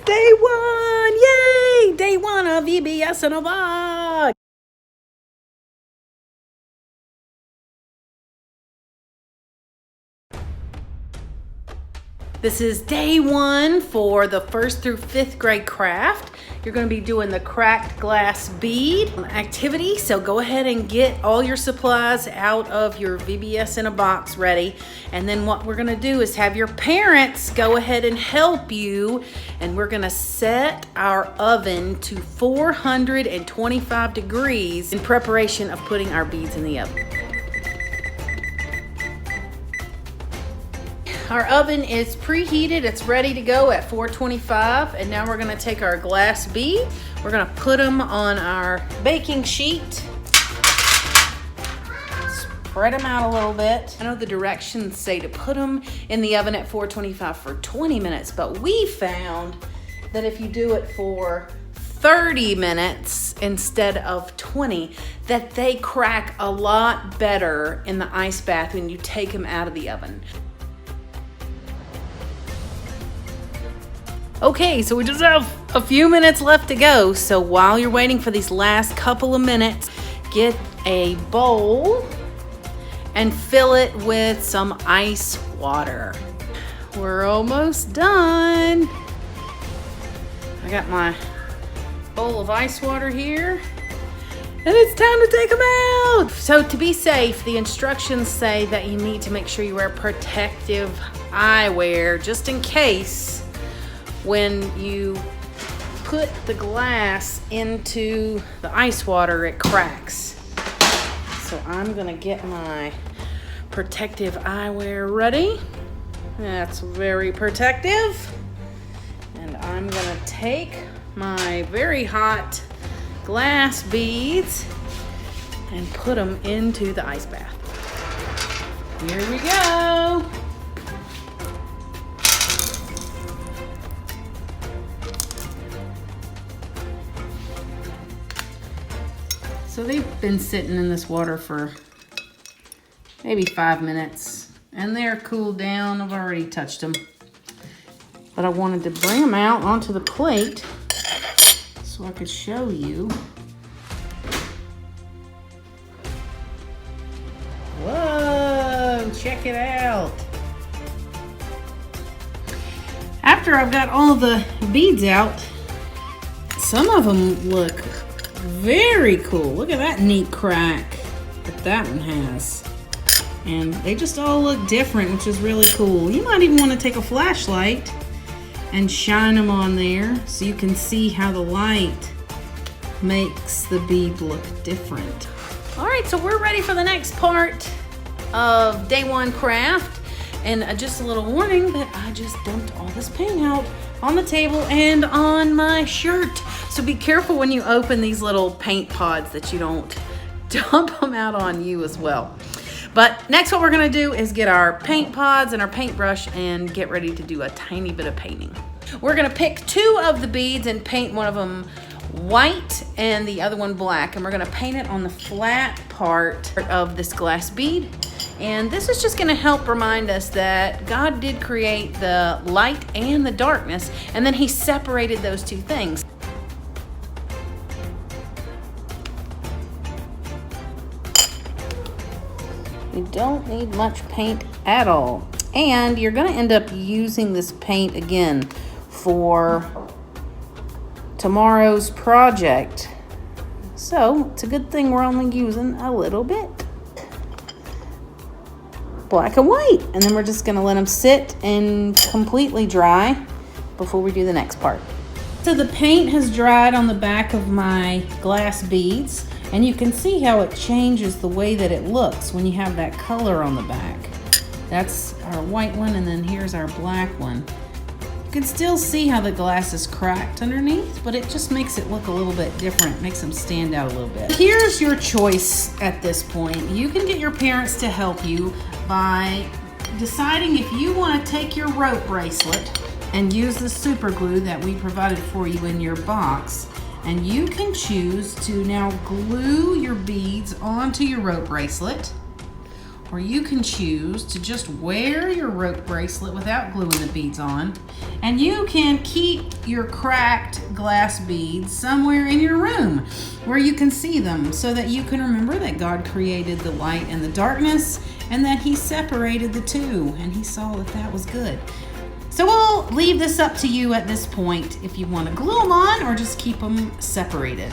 Day one! Yay! Day one of VBS in a box! This is day one for the 1st through 5th grade craft. You're going to be doing the cracked glass bead activity, so go ahead and get all your supplies out of your VBS in a box ready. And then what we're going to do is have your parents go ahead and help you, and we're going to set our oven to 425 degrees in preparation of putting our beads in the oven. Our oven is preheated, it's ready to go at 425, and now we're gonna take our glass bead, we're gonna put them on our baking sheet, spread them out a little bit. I know the directions say to put them in the oven at 425 for 20 minutes, but we found that if you do it for 30 minutes instead of 20, that they crack a lot better in the ice bath when you take them out of the oven. Okay, so we just have a few minutes left to go. So while you're waiting for these last couple of minutes, get a bowl and fill it with some ice water. We're almost done. I got my bowl of ice water here, and it's time to take them out. So to be safe, the instructions say that you need to make sure you wear protective eyewear just in case when you put the glass into the ice water, it cracks. So I'm gonna get my protective eyewear ready. That's very protective. And I'm gonna take my very hot glass beads and put them into the ice bath. Here we go. So they've been sitting in this water for maybe 5 minutes, and they're cooled down. I've already touched them, but I wanted to bring them out onto the plate so I could show you. Whoa, check it out. After I've got all the beads out, some of them look very cool. Look at that neat crack that one has. And they just all look different, which is really cool. You might even want to take a flashlight and shine them on there so you can see how the light makes the bead look different. All right, so we're ready for the next part of day one craft. And just a little warning that I just dumped all this paint out on the table and on my shirt. So be careful when you open these little paint pods that you don't dump them out on you as well. But next what we're gonna do is get our paint pods and our paintbrush and get ready to do a tiny bit of painting. We're gonna pick 2 of the beads and paint one of them white and the other one black. And we're gonna paint it on the flat part of this glass bead. And this is just gonna help remind us that God did create the light and the darkness, and then he separated those 2 things. You don't need much paint at all. And you're gonna end up using this paint again for tomorrow's project. So it's a good thing we're only using a little bit. Black and white, and then we're just gonna let them sit and completely dry before we do the next part. So the paint has dried on the back of my glass beads, and you can see how it changes the way that it looks when you have that color on the back. That's our white one, and then here's our black one. You can still see how the glass is cracked underneath, but it just makes it look a little bit different, makes them stand out a little bit. Here's your choice at this point. You can get your parents to help you by deciding if you want to take your rope bracelet and use the super glue that we provided for you in your box, and you can choose to now glue your beads onto your rope bracelet, or you can choose to just wear your rope bracelet without gluing the beads on, and you can keep your cracked glass beads somewhere in your room where you can see them, so that you can remember that God created the light and the darkness, and that He separated the two, and He saw that that was good. So we'll leave this up to you at this point if you want to glue them on or just keep them separated.